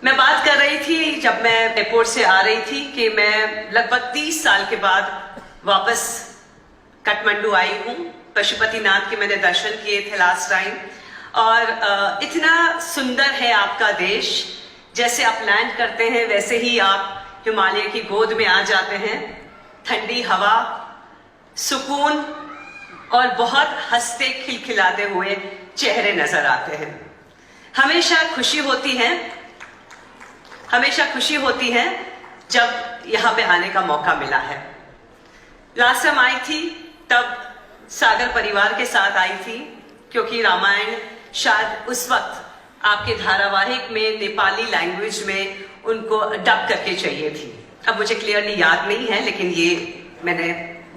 मैं बात कर रही थी जब मैं एयरपोर्ट से आ रही थी कि मैं लगभग 30 साल के बाद वापस काठमांडू आई हूँ। पशुपतिनाथ के मैंने दर्शन किए थे लास्ट टाइम, और इतना सुंदर है आपका देश। जैसे आप लैंड करते हैं वैसे ही आप हिमालय की गोद में आ जाते हैं। ठंडी हवा, सुकून और बहुत हंसते खिलखिलाते हुए चेहरे नजर आते हैं। हमेशा खुशी होती है जब यहाँ पे आने का मौका मिला है। लास्ट टाइम आई थी तब सागर परिवार के साथ आई थी, क्योंकि रामायण शायद उस वक्त आपके धारावाहिक में नेपाली लैंग्वेज में उनको डब करके चाहिए थी। अब मुझे क्लियरली याद नहीं है, लेकिन ये मैंने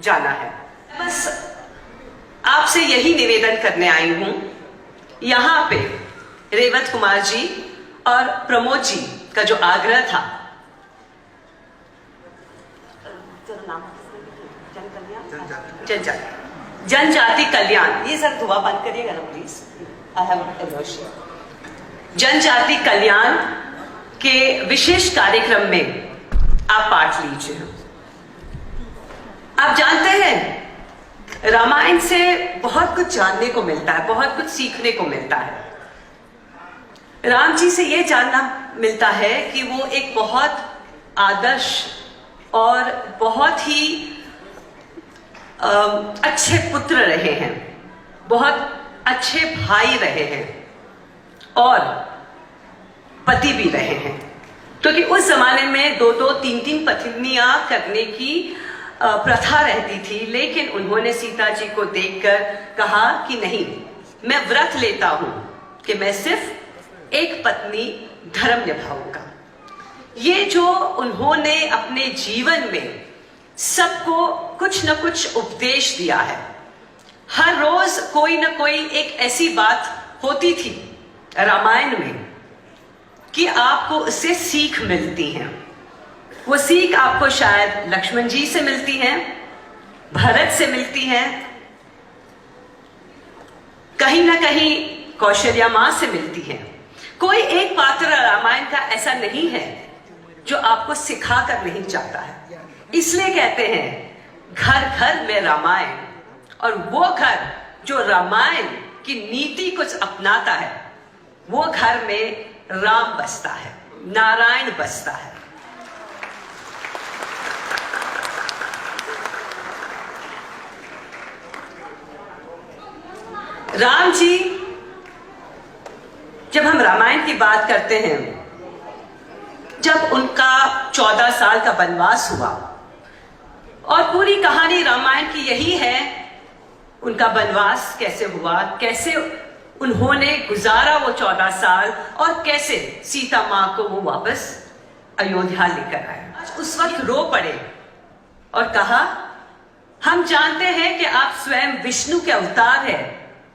जाना है। बस आपसे यही निवेदन करने आई हूं। यहाँ पे रेवत कुमार जी और प्रमोद जी का जो आग्रह था, जनजाति कल्याण, ये सर धुआं बंद करिएगा ना प्लीज, आई हैव जनजाति कल्याण के विशेष कार्यक्रम में आप पार्ट लीजिए। आप जानते हैं रामायण से बहुत कुछ जानने को मिलता है, बहुत कुछ सीखने को मिलता है। राम जी से यह जानना मिलता है कि वो एक बहुत आदर्श और बहुत ही अच्छे पुत्र रहे हैं, बहुत अच्छे भाई रहे हैं और पति भी रहे हैं। क्योंकि उस जमाने में दो तीन पत्नियां करने की प्रथा रहती थी, लेकिन उन्होंने सीता जी को देखकर कहा कि नहीं, मैं व्रत लेता हूं कि मैं सिर्फ एक पत्नी धर्म निभाऊंगा। ये जो उन्होंने अपने जीवन में सबको कुछ न कुछ उपदेश दिया है। हर रोज कोई न कोई एक ऐसी बात होती थी रामायण में कि आपको उससे सीख मिलती है। वो सीख आपको शायद लक्ष्मण जी से मिलती है, भरत से मिलती है, कहीं ना कहीं कौशल्या मां से मिलती है। कोई एक पात्र रामायण का ऐसा नहीं है जो आपको सिखा कर नहीं जाता है। इसलिए कहते हैं घर घर में रामायण, और वो घर जो रामायण की नीति कुछ अपनाता है, वो घर में राम बसता है, नारायण बसता है। राम जी, जब हम रामायण की बात करते हैं, जब उनका 14 साल का वनवास हुआ, और पूरी कहानी रामायण की यही है, उनका वनवास कैसे हुआ, कैसे उन्होंने गुजारा वो 14 साल, और कैसे सीता मां को वो वापस अयोध्या लेकर आए। उस वक्त रो पड़े और कहा, हम जानते हैं कि आप स्वयं विष्णु के अवतार हैं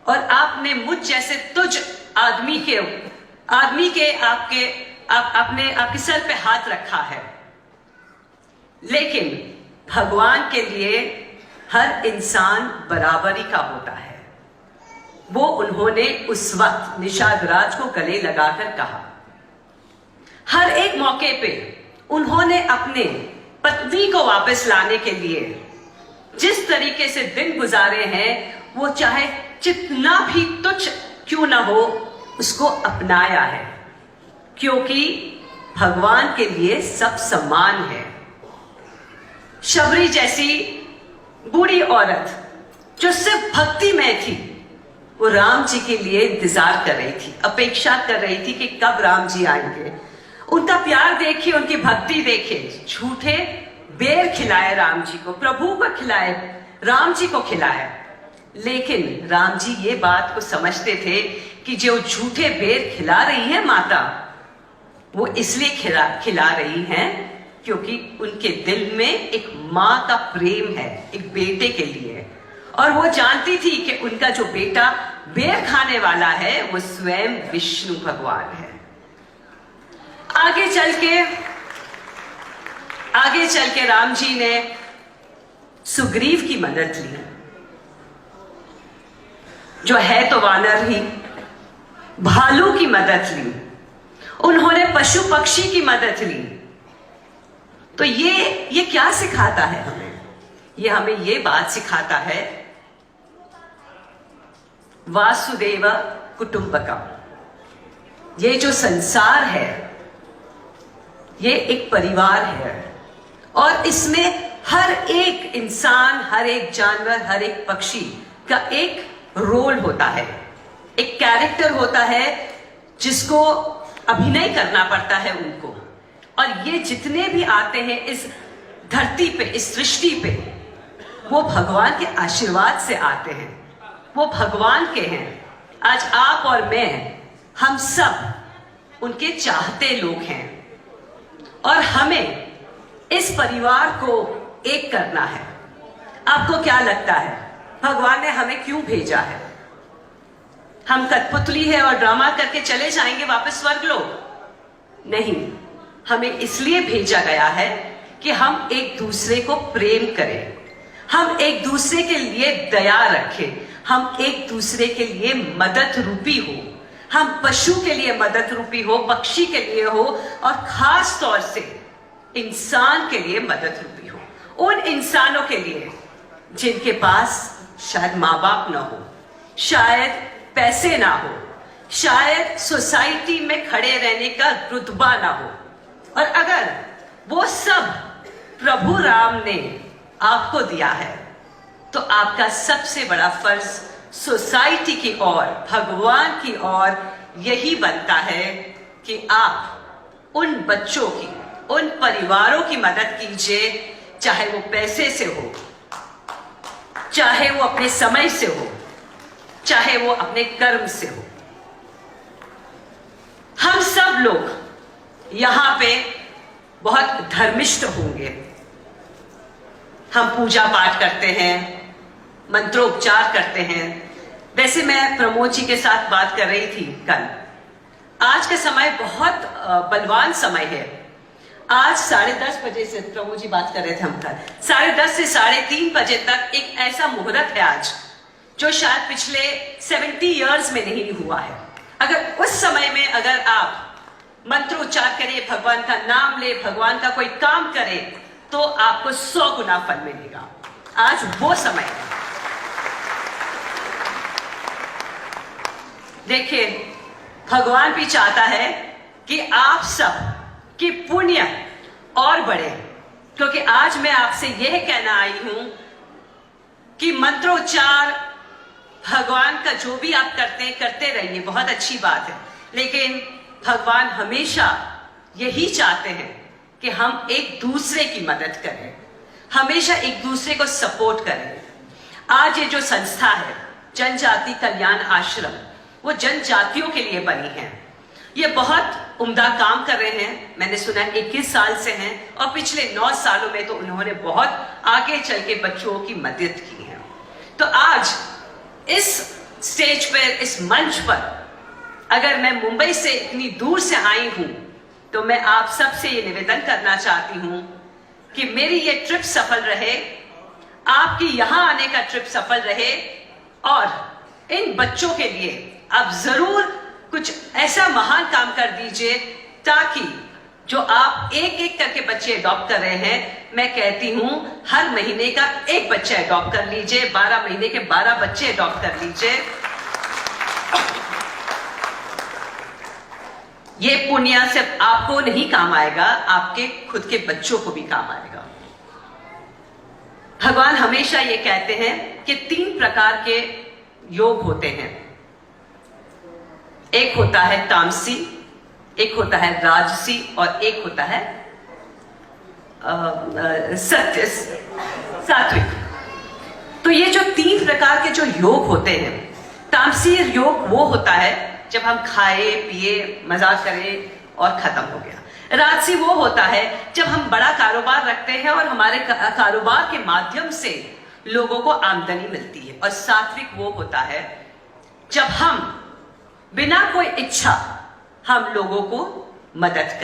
और आपने मुझ जैसे तुझ आदमी के आपके सर पे हाथ रखा है, लेकिन भगवान के लिए हर इंसान बराबरी का होता है। वो उन्होंने उस वक्त निषाद राज को गले लगाकर कहा। हर एक मौके पे उन्होंने अपने पत्नी को वापस लाने के लिए जिस तरीके से दिन गुजारे हैं, वो चाहे जितना भी तुच्छ क्यों ना हो, उसको अपनाया है, क्योंकि भगवान के लिए सब समान है। शबरी जैसी बूढ़ी औरत जो सिर्फ भक्ति में थी, वो राम जी के लिए इंतजार कर रही थी, अपेक्षा कर रही थी कि कब राम जी आएंगे। उनका प्यार देखिए, उनकी भक्ति देखिए। झूठे बेर खिलाए राम जी को, प्रभु को खिलाए, राम जी को खिलाए, लेकिन राम जी ये बात को समझते थे कि जो झूठे बेर खिला रही है माता, वो इसलिए खिला रही हैं क्योंकि उनके दिल में एक माँ का प्रेम है, एक बेटे के लिए। और वो जानती थी कि उनका जो बेटा बेर खाने वाला है, वो स्वयं विष्णु भगवान है। आगे चल के राम जी ने सुग्रीव की मदद ली, जो है तो वानर ही, भालू की मदद ली, उन्होंने पशु पक्षी की मदद ली। तो ये क्या सिखाता है हमें? ये हमें ये बात सिखाता है, वासुदेव कुटुंबकम। ये जो संसार है ये एक परिवार है और इसमें हर एक इंसान, हर एक जानवर, हर एक पक्षी का एक रोल होता है, एक कैरेक्टर होता है जिसको अभिनय करना पड़ता है उनको। और ये जितने भी आते हैं इस धरती पे, इस सृष्टि पे, वो भगवान के आशीर्वाद से आते हैं, वो भगवान के हैं। आज आप और मैं, हम सब उनके चाहते लोग हैं और हमें इस परिवार को एक करना है। आपको क्या लगता है भगवान ने हमें क्यों भेजा है? हम कठपुतली है और ड्रामा करके चले जाएंगे वापस स्वर्गलोक? नहीं, हमें इसलिए भेजा गया है कि हम एक दूसरे को प्रेम करें, हम एक दूसरे के लिए दया रखें, हम एक दूसरे के लिए मदद रूपी हो, हम पशु के लिए मदद रूपी हो, पक्षी के लिए हो और खास तौर से इंसान के लिए मदद रूपी हो। उन इंसानों के लिए जिनके पास शायद माँ बाप ना हो, शायद पैसे ना हो, शायद सोसाइटी में खड़े रहने का रुतबा ना हो। और अगर वो सब प्रभु राम ने आपको दिया है तो आपका सबसे बड़ा फर्ज सोसाइटी की ओर, भगवान की ओर यही बनता है कि आप उन बच्चों की, उन परिवारों की मदद कीजिए, चाहे वो पैसे से हो, चाहे वो अपने समय से हो, चाहे वो अपने कर्म से हो। हम सब लोग यहां पे बहुत धर्मिष्ठ होंगे। हम पूजा पाठ करते हैं, मंत्रोपचार करते हैं। वैसे मैं प्रमोद जी के साथ बात कर रही थी कल। आज का समय बहुत बलवान समय है। आज 10:30 बजे से, प्रमोद जी बात कर रहे थे हम कल, 10:30 से 3:30 बजे तक एक ऐसा मुहूर्त है आज जो शायद पिछले 70 इयर्स में नहीं हुआ है। अगर उस समय में अगर आप मंत्रोच्चार करें, भगवान का नाम ले, भगवान का कोई काम करें, तो आपको 100 गुना फल मिलेगा। आज वो समय है। देखिए, भगवान भी चाहता है कि आप सब की पुण्य और बढ़े, क्योंकि आज मैं आपसे यह कहना आई हूं कि मंत्रोच्चार, भगवान का जो भी आप करते रहिए, बहुत अच्छी बात है। लेकिन भगवान हमेशा यही चाहते हैं कि हम एक दूसरे की मदद करें, हमेशा एक दूसरे को सपोर्ट करें। आज ये जो संस्था है जनजाति कल्याण आश्रम, वो जनजातियों के लिए बनी है। ये बहुत उम्दा काम कर रहे हैं। मैंने सुना 21 साल से हैं और पिछले 9 सालों में तो उन्होंने बहुत आगे चल के बच्चों की मदद की है। तो आज इस स्टेज पर, इस मंच पर, अगर मैं मुंबई से इतनी दूर से आई हूं तो मैं आप सबसे ये निवेदन करना चाहती हूं कि मेरी ये ट्रिप सफल रहे, आपकी यहां आने का ट्रिप सफल रहे और इन बच्चों के लिए आप जरूर कुछ ऐसा महान काम कर दीजिए ताकि जो आप एक एक करके बच्चे अडॉप्ट कर रहे हैं, मैं कहती हूं हर महीने का एक बच्चा अडॉप्ट कर लीजिए, 12 महीने के 12 बच्चे अडॉप्ट कर लीजिए। ये पुण्य सिर्फ आपको नहीं काम आएगा, आपके खुद के बच्चों को भी काम आएगा। भगवान हमेशा ये कहते हैं कि 3 प्रकार के योग होते हैं। एक होता है तामसी, एक होता है राजसी और एक होता है सात्विक। तो ये जो 3 प्रकार के जो योग होते हैं, तामसी योग वो होता है जब हम खाए पिए मजाक करें और खत्म हो गया। राजसी वो होता है जब हम बड़ा कारोबार रखते हैं और हमारे कारोबार के माध्यम से लोगों को आमदनी मिलती है। और सात्विक वो होता है जब हम बिना कोई इच्छा हम लोगों को मदद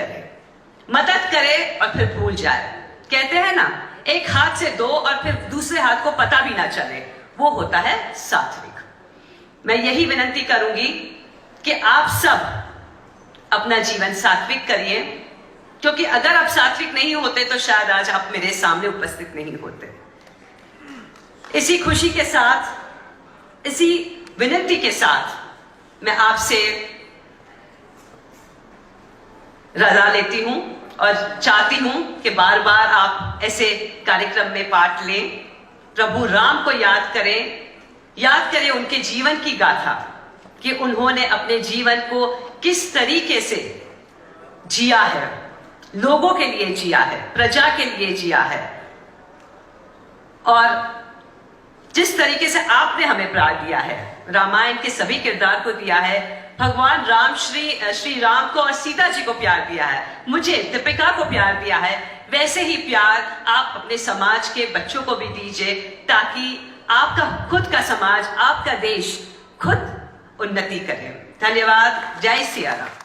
करें और फिर भूल जाए। कहते हैं ना, एक हाथ से 2 और फिर दूसरे हाथ को पता भी ना चले, वो होता है सात्विक। मैं यही विनती करूंगी कि आप सब अपना जीवन सात्विक करिए, क्योंकि अगर आप सात्विक नहीं होते तो शायद आज आप मेरे सामने उपस्थित नहीं होते। इसी खुशी के साथ, इसी विनती के साथ मैं आपसे रजा लेती हूं और चाहती हूं कि बार बार आप ऐसे कार्यक्रम में पार्ट लें। प्रभु राम को याद करें उनके जीवन की गाथा कि उन्होंने अपने जीवन को किस तरीके से जिया है, लोगों के लिए जिया है, प्रजा के लिए जिया है, और जिस तरीके से आपने हमें प्यार दिया है, रामायण के सभी किरदार को दिया है, भगवान राम श्री राम को और सीता जी को प्यार दिया है, मुझे दीपिका को प्यार दिया है, वैसे ही प्यार आप अपने समाज के बच्चों को भी दीजिए, ताकि आपका खुद का समाज, आपका देश खुद उन्नति करे। धन्यवाद। जय सिया राम।